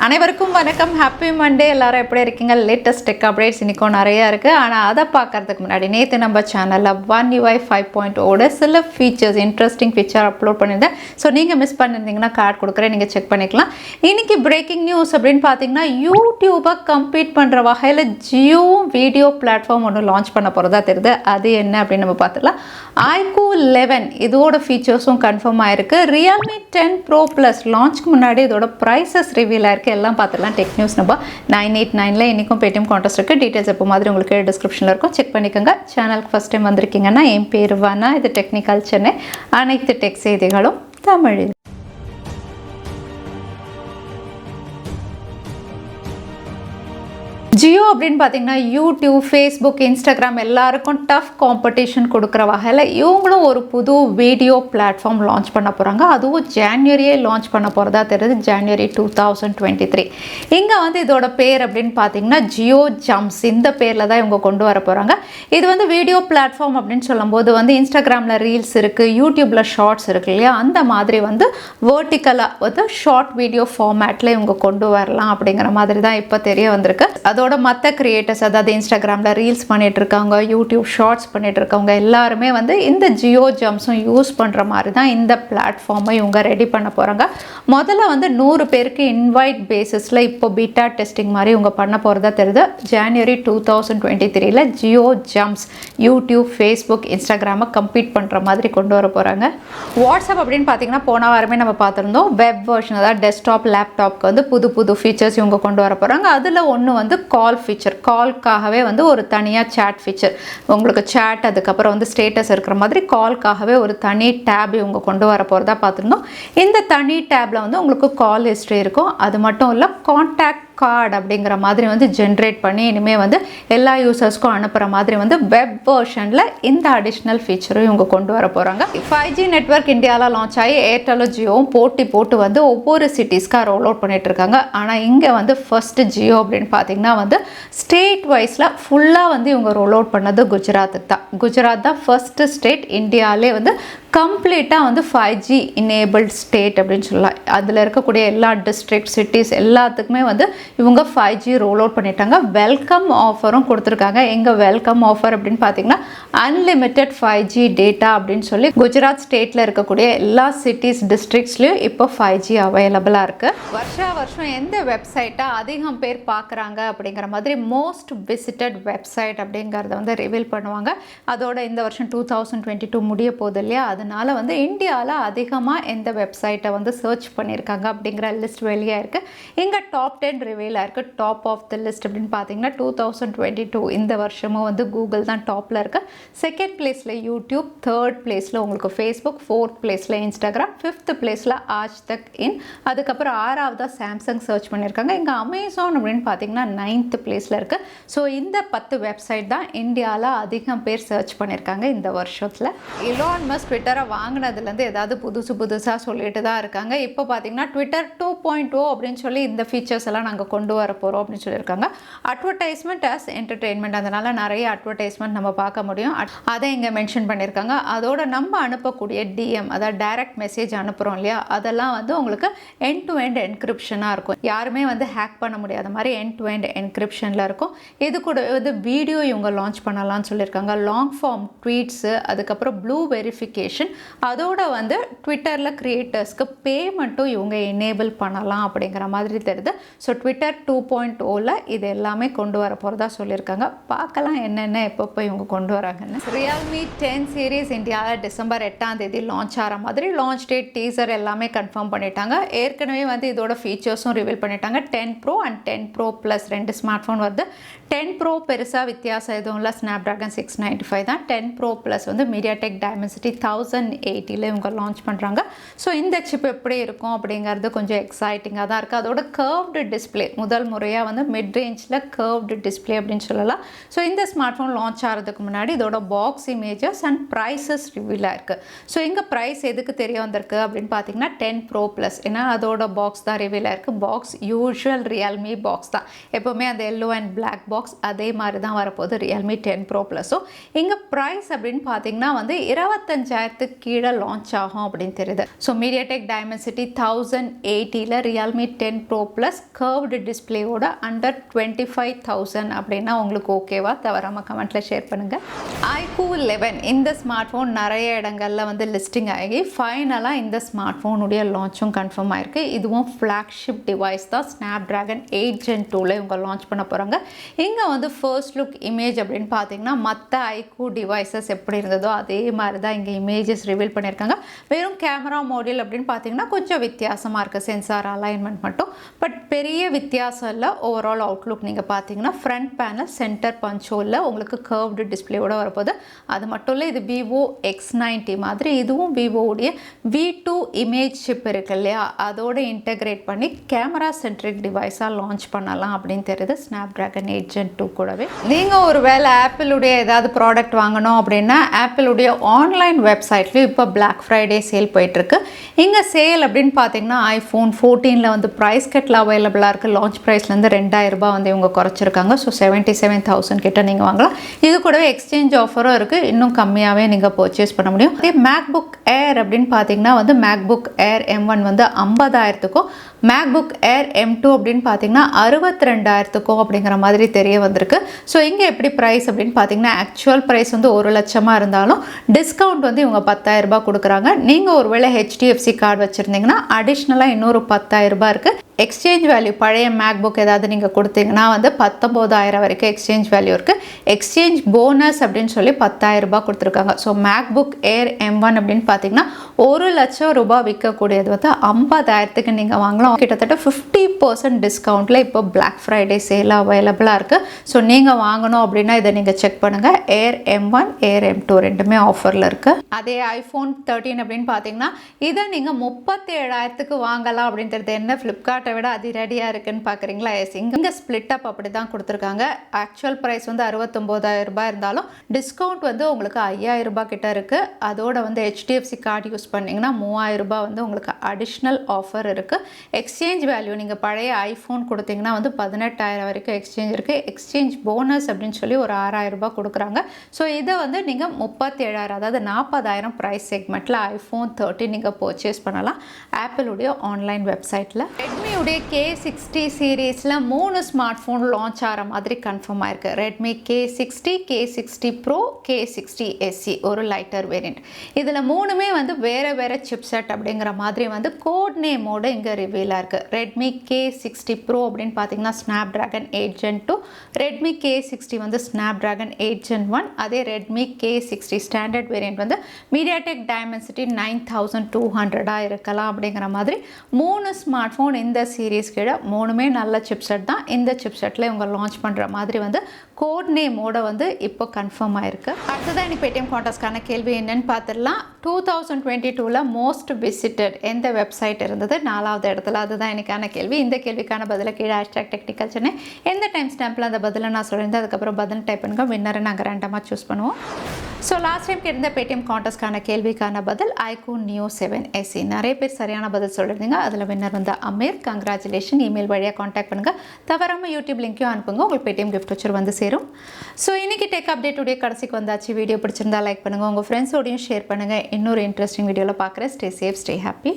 அனைவருக்கும் வணக்கம். Happy Monday. எல்லாரும் எப்படி இருக்கீங்க? லேட்டஸ்ட் டெக் அப்டேட்ஸ் இன்றைக்கும் நிறையா இருக்குது. ஆனால் அதை பார்க்கறதுக்கு முன்னாடி நேற்று நம்ம சேனலில் One UI 5.0 சில ஃபீச்சர்ஸ் இன்ட்ரெஸ்டிங் ஃபீச்சர் அப்லோட் பண்ணியிருந்தேன். ஸோ நீங்கள் மிஸ் பண்ணியிருந்தீங்கன்னா கார்டு கொடுக்குறேன், நீங்கள் செக் பண்ணிக்கலாம். இன்றைக்கி பிரேக்கிங் நியூஸ் அப்படின்னு பார்த்தீங்கன்னா, யூடியூபை கம்பீட் பண்ணுற வகையில் ஜியோ வீடியோ பிளாட்ஃபார்ம் ஒன்று லான்ச் பண்ண போகிறதா தெரியுது. அது என்ன அப்படின்னு நம்ம பார்த்துக்கலாம். iQOO 11 இதோட ஃபீச்சர்ஸும் கன்ஃபார்ம் ஆகிருக்கு. Realme 10 Pro Plus லான்ச்க்கு முன்னாடி இதோட ப்ரைஸஸ் ரிவீல் ஆயிருக்கு. எல்லாம் பார்த்துக்கலாம். டெக் நியூஸ் நம்பர் 989 இன்றைக்கும் பேடிஎம் கான்டெஸ்ட் இருக்குது. டீட்டெயில்ஸ் எப்போ மாதிரி உங்களுக்கு டிஸ்கிரிப்ஷனில் இருக்கும், செக் பண்ணிக்கோங்க. சேனலுக்கு ஃபஸ்ட் டைம் வந்திருக்கீங்கன்னா என் பேர் வானா, இது டெக்னிக்கல் சென்னை. அனைத்து டெக் செய்திகளும் தமிழில். ஜியோ அப்படின்னு பார்த்தீங்கன்னா யூடியூப், ஃபேஸ்புக், இன்ஸ்டாகிராம் எல்லாருக்கும் டஃப் காம்படிஷன் கொடுக்குற வகையில் இவங்களும் ஒரு புது வீடியோ பிளாட்ஃபார்ம் லான்ச் பண்ண போகிறாங்க. அதுவும் ஜான்வரியே லான்ச் பண்ண போகிறதா தெரியுது, ஜான்வரி 2023. இங்கே இதோட பேர் அப்படின்னு பார்த்தீங்கன்னா ஜியோ ஜம்ப்ஸ், இந்த பேரில் தான் இவங்க கொண்டு வர போகிறாங்க. இது வீடியோ பிளாட்ஃபார்ம் அப்படின்னு சொல்லும்போது இன்ஸ்டாகிராமில் ரீல்ஸ் இருக்குது, யூடியூப்பில் ஷார்ட்ஸ் இருக்கு இல்லையா, அந்த மாதிரி வேர்ட்டிக்கலாக ஷார்ட் வீடியோ ஃபார்மேட்டில் இவங்க கொண்டு வரலாம் அப்படிங்கிற மாதிரி தான் இப்போ தெரிய வந்திருக்கு. அதோட மற்ற கிரியேட்டர்ஸ், அதாவது இன்ஸ்டாகிராமில் ரீல்ஸ் பண்ணிட்டு இருக்காங்க, யூடியூப் ஷார்ட்ஸ் பண்ணிட்டு இருக்கவங்க எல்லாருமே இந்த ஜியோ ஜம்ப்ஸும் யூஸ் பண்ணுற மாதிரி தான் இந்த பிளாட்ஃபார்மை இவங்க ரெடி பண்ண போகிறாங்க. முதல்ல 100 பேருக்கு இன்வைட் பேசிஸில் இப்போ பீட்டா டெஸ்டிங் மாதிரி இவங்க பண்ண போகிறதா தெரியுது. January 2023 Jio jumps YouTube, Facebook, இன்ஸ்டாகிராமை கம்பீட் பண்ணுற மாதிரி கொண்டு வர போகிறாங்க. வாட்ஸ்அப் அப்படின்னு பார்த்தீங்கன்னா போன வாரமே நம்ம பார்த்துருந்தோம். வெப் வெர்ஷன், அதாவது டெஸ்க்டாப், லேப்டாப்க்கு புது ஃபீச்சர்ஸ் இவங்க கொண்டு வர போகிறாங்க. அதில் ஒன்று கால் ஃபீச்சர். கால்க்காகவே ஒரு தனியாக சேட் ஃபீச்சர், உங்களுக்கு சேட் அதுக்கப்புறம் ஸ்டேட்டஸ் இருக்கிற மாதிரி கால்க்காகவே ஒரு தனி டேப் இவங்க கொண்டு வர போகிறதா பார்த்துருந்தோம். இந்த தனி டேப்பில் உங்களுக்கு கால் ஹிஸ்ட்ரி இருக்கும். அது மட்டும் இல்லை, கான்டாக்ட் கார்டு அப்படிங்கிற மாதிரி ஜென்ரேட் பண்ணி இனிமேல் எல்லா யூசர்ஸ்க்கும் அனுப்புகிற மாதிரி வெப் வெர்ஷனில் இந்த அடிஷ்னல் ஃபீச்சரும் இவங்க கொண்டு வர போகிறாங்க. 5G நெட்வொர்க் இந்தியாவில் லான்ச் ஆகி ஏர்டெலும் ஜியோவும் போட்டு ஒவ்வொரு சிட்டிஸ்க்காக ரோல் அவுட் பண்ணிட்டு இருக்காங்க. ஆனால் இங்கே ஃபர்ஸ்ட் ஜியோ அப்படின்னு பார்த்தீங்கன்னா ஸ்டேட் வைஸில் ஃபுல்லாக இவங்க ரோல் அவுட் பண்ணது குஜராத்துக்கு தான். குஜராத் தான் ஃபர்ஸ்ட் ஸ்டேட் இந்தியாவிலே கம்ப்ளீட்டாக 5G இனேபிள்ட் ஸ்டேட் அப்படின்னு சொல்லலாம். அதில் இருக்கக்கூடிய எல்லா டிஸ்ட்ரிக்ட், சிட்டிஸ் எல்லாத்துக்குமே இவங்க 5G ரோல் அவுட் பண்ணிட்டாங்க. வெல்கம் ஆஃபரும் கொடுத்துருக்காங்க. எங்கள் வெல்கம் ஆஃபர் அப்படின்னு பார்த்தீங்கன்னா அன்லிமிட்டெட் 5G டேட்டா அப்படின்னு சொல்லி குஜராத் ஸ்டேட்டில் இருக்கக்கூடிய எல்லா சிட்டிஸ், டிஸ்ட்ரிக்ட்ஸ்லையும் இப்போ 5G அவைலபிளாக இருக்குது. வருஷம் எந்த வெப்சைட்டை அதிகம் பேர் பார்க்குறாங்க அப்படிங்கிற மாதிரி மோஸ்ட் விசிட்டட் வெப்சைட் அப்படிங்கிறத ரிவீல் பண்ணுவாங்க. அதோட இந்த வருஷம் 2022 முடிய போகுது இல்லையா, அதனால இந்தியாவில் அதிகமாக எந்த வெப்சைட்டை சர்ச் பண்ணியிருக்காங்க அப்படிங்கிற லிஸ்ட் வெளியாக இருக்குது. இங்கே டாப் 10 ரிவீல் ஆயிருக்கு. டாப் ஆஃப் த லிஸ்ட் அப்படின்னு பார்த்தீங்கன்னா 2022 இந்த வருஷமும் கூகுள் தான் டாப்பில் இருக்குது. செகண்ட் பிளேஸில் யூடியூப், தேர்ட் பிளேஸில் உங்களுக்கு ஃபேஸ்புக், ஃபோர்த் பிளேஸில் இன்ஸ்டாகிராம், ஃபிஃப்த் பிளேஸில் ஆஜ் தக் இன், அதுக்கப்புறம் 6ஆவதாக சாம்சங் சர்ச் பண்ணியிருக்காங்க. இங்கே அமேசான் அப்படின்னு பார்த்தீங்கன்னா 9th பிளேஸில் இருக்குது. ஸோ இந்த 10 வெப்சைட் தான் இந்தியாவில் அதிகம் பேர் சர்ச் பண்ணியிருக்காங்க இந்த வருஷத்தில். எலான் மஸ்க் ட்விட்டரை வாங்கினதுலேருந்து ஏதாவது புதுசாக சொல்லிட்டு தான் இருக்காங்க. இப்போ பார்த்தீங்கன்னா ட்விட்டர் 2.0 அப்படின்னு சொல்லி இந்த ஃபீச்சர்ஸ் எல்லாம் நாங்கள் கொண்டு வர போகிறோம் அப்படின்னு சொல்லியிருக்காங்க. அட்வர்டைஸ்மெண்ட் ஆஸ் என்டர்டெயின்மெண்ட், அதனால் நிறைய அட்வர்டைஸ்மெண்ட் நம்ம பார்க்க முடியும். அதை இங்கே மென்ஷன் பண்ணியிருக்காங்க. அதோட நம்ம அனுப்பக்கூடிய டிஎம், அதாவது டைரக்ட் மெசேஜ் அனுப்புகிறோம் இல்லையா, அதெல்லாம் உங்களுக்கு எண்ட் டு எண்ட் என்கிரிப்ஷனாக இருக்கும். யாருமே ஹேக் பண்ண முடியாத மாதிரி எண்ட் டு எண்ட் என்கிரிப்ஷனில் இருக்கும். இது கூட வீடியோ இவங்க லான்ச் பண்ணலாம்னு சொல்லியிருக்காங்க. லாங் ஃபார்ம் ட்வீட்ஸு, அதுக்கப்புறம் ப்ளூ வெரிஃபிகேஷன், அதோட ட்விட்டரில் கிரியேட்டர்ஸ்க்கு பேமெண்ட்டும் இவங்க எனேபிள் பண்ணலாம் அப்படிங்கிற மாதிரி தெரியுது. ஸோ ட்விட்டர் 2.0ல இது எல்லாமே கொண்டு வர போகிறதா சொல்லியிருக்காங்க. பார்க்கலாம் என்னென்ன எப்பப்போ இவங்க கொண்டு வராங்கன்னு. Realme 10 சீரீஸ் இந்தியாவில் டிசம்பர் 8ஆம் தேதி லான்ச் ஆகிற மாதிரி லான்ச் டேட், டீசர் எல்லாமே கன்ஃபார்ம் பண்ணிட்டாங்க. ஏற்கனவே இதோட ஃபீச்சர்ஸும் ரிவீல் பண்ணிட்டாங்க. 10 Pro and 10 Pro Plus 2 smart phone வருது. 10 Pro பெருசாக வித்தியாசம் எதுவும் இல்லை, ஸ்னாப்ட்ராகன் 695 தான். 10 Pro Plus மீடியாடெக் டைமென்சிட்டி 1080ல் இவங்க லான்ச் பண்ணுறாங்க. ஸோ இந்த சிப் எப்படி இருக்கும் அப்படிங்கிறது கொஞ்சம் எக்ஸைட்டிங்காக தான் இருக்குது. அதோட கர்வ்டு டிஸ்பிளே, முதல் முறையாக மிட் ரேஞ்சில் கர்வ்டு டிஸ்பிளே அப்படின்னு சொல்லலாம். ஸோ இந்த ஸ்மார்ட் ஃபோன் லான்ச் ஆகிறதுக்கு முன்னாடி இதோட box images and prices reveal ஆயிருக்கு. ஸோ இங்கே ப்ரைஸ் எதுக்கு தெரிய வந்திருக்கு அப்படின்னு பார்த்தீங்கன்னா 10 Pro Plus, ஏன்னா அதோட பாக்ஸ் தான் ரிவீல் ஆயிருக்கு. பாக்ஸ் யூஷுவல் ரியல்மி பாக்ஸ் தான், எப்போவுமே அந்த எல்லோ அண்ட் பிளாக் பாக்ஸ் அதே மாதிரி தான் வரப்போகுது Realme 10 Pro Plus. இங்கே ப்ரைஸ் அப்படின்னு பார்த்தீங்கன்னா 25,000 10,000 கீழே லான்ச் ஆகும் அப்படின்னு தெரியுது. ஸோ MediaTek Dimensity 1080ல் Realme 10 Pro Plus கர்வ்டு டிஸ்பிளேயோட அண்டர் 25,000 அப்படின்னா உங்களுக்கு ஓகேவா? தவறாமல் கமெண்ட்டில் ஷேர் பண்ணுங்கள். iQOO 11 இந்த ஸ்மார்ட் ஃபோன் நிறைய இடங்களில் வந்து லிஸ்டிங் ஆகி ஃபைனலாக இந்த ஸ்மார்ட் ஃபோனுடைய லான்ச்சும் கன்ஃபார்ம் ஆயிருக்கு. இதுவும் ஃப்ளாக்ஷிப் டிவைஸ் தான். Snapdragon 8 Gen 2ல இவங்க லான்ச் பண்ண போகிறாங்க. இங்கே வந்து ஃபர்ஸ்ட் லுக் இமேஜ் அப்படின்னு பார்த்தீங்கன்னா மற்ற iQOO டிவைசஸ் எப்படி இருந்ததோ அதே மாதிரி தான் இங்கே இமேஜஸ் ரிவீல் பண்ணியிருக்காங்க. வெறும் கேமரா மாடியூல் அப்படின்னு பார்த்தீங்கன்னா கொஞ்சம் வித்தியாசமாக இருக்குது, சென்சார் அலைன்மெண்ட் மட்டும். பட் பெரிய வித்தியாசம் இல்லை. ஓவரால் அவுட்லுக் நீங்கள் பார்த்தீங்கன்னா ஃப்ரண்ட் பேனல் சென்டர் பஞ்சோலில் உங்களுக்கு கர்வ்டு டிஸ்பிளேயோட வரப்போகுது. அது மட்டும் இல்லை, இது Vivo X90 மாதிரி இதுவும் விவோவுடைய V2 இமேஜ் சிப் இருக்கு இல்லையா, அதோடு இன்டெகிரேட் பண்ணி கேமரா சென்ட்ரிக் டிவைஸாக லான்ச் பண்ணலாம் அப்படின்னு தெரியுது. Snapdragon 8 Gen 2 கூடவே நீங்கள் ஒரு வேளை ஆப்பிளுடைய ஏதாவது ப்ராடக்ட் வாங்கணும் அப்படின்னா ஆப்பிளுடைய ஆன்லைன் வெப்சைட்லேயும் இப்போ Black Friday சேல் போயிட்டுருக்கு. இங்கே சேல் அப்படின்னு பார்த்தீங்கன்னா iPhone 14ல் வந்து ப்ரைஸ் கட்டில் அவைலபிளாக இருக்குது. லான்ச் ப்ரைஸ்லேருந்து 2,000 ரூபாய் வந்து இவங்க குறைச்சிருக்காங்க. ஸோ 77,000 கிட்ட நீங்கள் வாங்கலாம். இது கூடவே எக்ஸ்சேஞ்ச் ஆஃபரும் இருக்குது. இன்னும் கம்மியாகவே நீங்கள் பர்ச்சேஸ் பண்ண முடியும். அதே MacBook Air அப்படின்னு பார்த்தீங்கன்னா வந்து MacBook Air M1 வந்து 50,000க்கும் MacBook Air M2 அப்படின்னு பார்த்தீங்கன்னா 62,000க்கும் அப்படிங்கிற மாதிரி தெரிய வந்திருக்கு. ஸோ இங்கே எப்படி ப்ரைஸ் அப்படின்னு பார்த்தீங்கன்னா ஆக்சுவல் ப்ரைஸ் வந்து 1 லட்சமாக இருந்தாலும் டிஸ்கவுண்ட் வந்து இவங்க 10,000 ரூபாய் கொடுக்குறாங்க. நீங்கள் ஒருவேளை HDFC கார்டு வச்சுருந்தீங்கன்னா அடிஷ்னலாக இன்னொரு 10,000 ரூபாய் இருக்குது. எக்ஸ்சேஞ்ச் வேல்யூ பழைய மேக்புக் ஏதாவது நீங்கள் கொடுத்தீங்கன்னா வந்து 19,000 வரைக்கும் எக்ஸ்சேஞ்ச் வேல்யூ இருக்குது. எக்ஸ்சேஞ்ச் போனஸ் அப்படின்னு சொல்லி 10,000 ரூபாய் கொடுத்துருக்காங்க. ஸோ MacBook Air M1 அப்படின்னு பார்த்தீங்கன்னா 1 லட்சம் ரூபாய் விற்கக்கூடியது வந்து 50,000க்கு நீங்கள் வாங்கலாம். கிட்டத்தட்ட 50% டிஸ்கவுண்ட்டில் இப்போ Black Friday சேல் அவைலபிளாக இருக்குது. ஸோ நீங்கள் வாங்கணும் அப்படின்னா இதை நீங்கள் செக் பண்ணுங்கள். Air M1 Air M2 ரெண்டுமே ஆஃபரில் இருக்குது. அதே iPhone 13 அப்படின்னு பார்த்தீங்கன்னா இதை நீங்கள் 37,000க்கு வாங்கலாம் அப்படின்றது என்ன ஃப்ளிப்கார்ட் விட அதிரடியாக இருக்குன்னு பார்க்குறீங்களா? இங்கே ஸ்பிளிட் அப் அப்படி தான் கொடுத்துருக்காங்க. ஆக்சுவல் ப்ரைஸ் வந்து 69,000 ரூபாய் இருந்தாலும் டிஸ்கவுண்ட் வந்து உங்களுக்கு 5,000 ரூபாய் கிட்ட இருக்குது. அதோட வந்து HDFC கார்டு யூஸ் பண்ணிங்கன்னா 3,000 ரூபாய் வந்து உங்களுக்கு அடிஷ்னல் ஆஃபர் இருக்குது. எக்ஸ்சேஞ்ச் வேல்யூ நீங்கள் பழைய ஐஃபோன் கொடுத்தீங்கன்னா வந்து 18,000 வரைக்கும் எக்ஸ்சேஞ்ச் இருக்குது. எக்ஸ்சேஞ்ச் போனஸ் அப்படின்னு சொல்லி ஒரு 6,000 ரூபாய் கொடுக்குறாங்க. ஸோ இதை வந்து நீங்கள் 37,000 அதாவது 40,000 ப்ரைஸ் செக்மெண்ட்டில் iPhone 13 நீங்கள் பர்ச்சேஸ் பண்ணலாம் ஆப்பிளுடைய ஆன்லைன் வெப்சைட்டில். ரெட்மியுடைய K60 சீரீஸில் 3 ஸ்மார்ட் ஃபோன் லான்ச் ஆகிற மாதிரி கன்ஃபார்ம் ஆயிருக்கு. Redmi K60, K60 Pro, K60 SE ஒரு லைட்டர் வேரியண்ட். இதில் 3மே வந்து வேறு வேறு சிப்செட் அப்படிங்கிற மாதிரி வந்து கோட் நேமோடு இங்கே ரிவீலாக இருக்குது. Redmi K60 Pro அப்படின்னு பார்த்தீங்கன்னா Snapdragon 8 Gen 2, Redmi K60 வந்து Snapdragon 8 Gen 1, அதே Redmi K60 ஸ்டாண்டர்ட் வேரியண்ட் வந்து MediaTek Dimensity 9200 இருக்கலாம் அப்படிங்கிற மாதிரி 3 ஸ்மார்ட் ஃபோன் இந்த சீரீஸ் கீழே 3மே நல்ல சிப்செட் தான். இந்த சிப்செட்டில் இவங்க லான்ச் பண்ணுற மாதிரி வந்து கோட் நேமோட வந்து இப்போ கன்ஃபார்ம் ஆயிருக்கு. அடுத்ததான் இன்னைக்கு பேடிஎம் கான்டெஸ்ட்கான கேள்வி என்னன்னு பார்த்துடலாம். 2022ல் மோஸ்ட் விசிட்டட் எந்த வெப்சைட் இருந்தது? 4வது இடத்துல. அதுதான் இன்னைக்கான கேள்வி. இந்த கேள்விக்கான பதிலை கீழே #Technical Chennai எந்த டைம் ஸ்டாம்பில் அந்த பதிலை நான் சொல்லியிருந்தேன். அதுக்கப்புறம் பதில் டைப் பண்ணுங்க. வின்னரை நாங்கள் ரேண்டமாக சூஸ் பண்ணுவோம். ஸோ லாஸ்ட் டைம் கேட்டிருந்த பேடிஎம் கான்டெஸ்ட்கான கேள்விக்கான பதில் iQOO Neo 7 SE. நிறைய பேர் சரியான பதில் சொல்லியிருந்தீங்க. அதில் வின்னர் வந்து அமீர். கங்க்ராச்சுலேஷன். இமெயில் வழியாக காண்டாக்ட் பண்ணுங்கள். தவறாமல் யூடியூப் லிங்க்கையும் அனுப்புங்க. உங்களுக்கு பேடிஎம் கிஃப்ட் வச்சர் வந்து சேரும். ஸோ இன்றைக்கி டெக் அப்டேட்டுடைய கடைசிக்கு வந்தாச்சு. வீடியோ பிடிச்சிருந்தா லைக் பண்ணுங்கள். உங்கள் ஃப்ரெண்ட்ஸோடையும் ஷேர் பண்ணுங்கள். இன்னொரு இன்ட்ரெஸ்டிங் வீடியோவில் பார்க்குறேன். Stay safe, stay happy.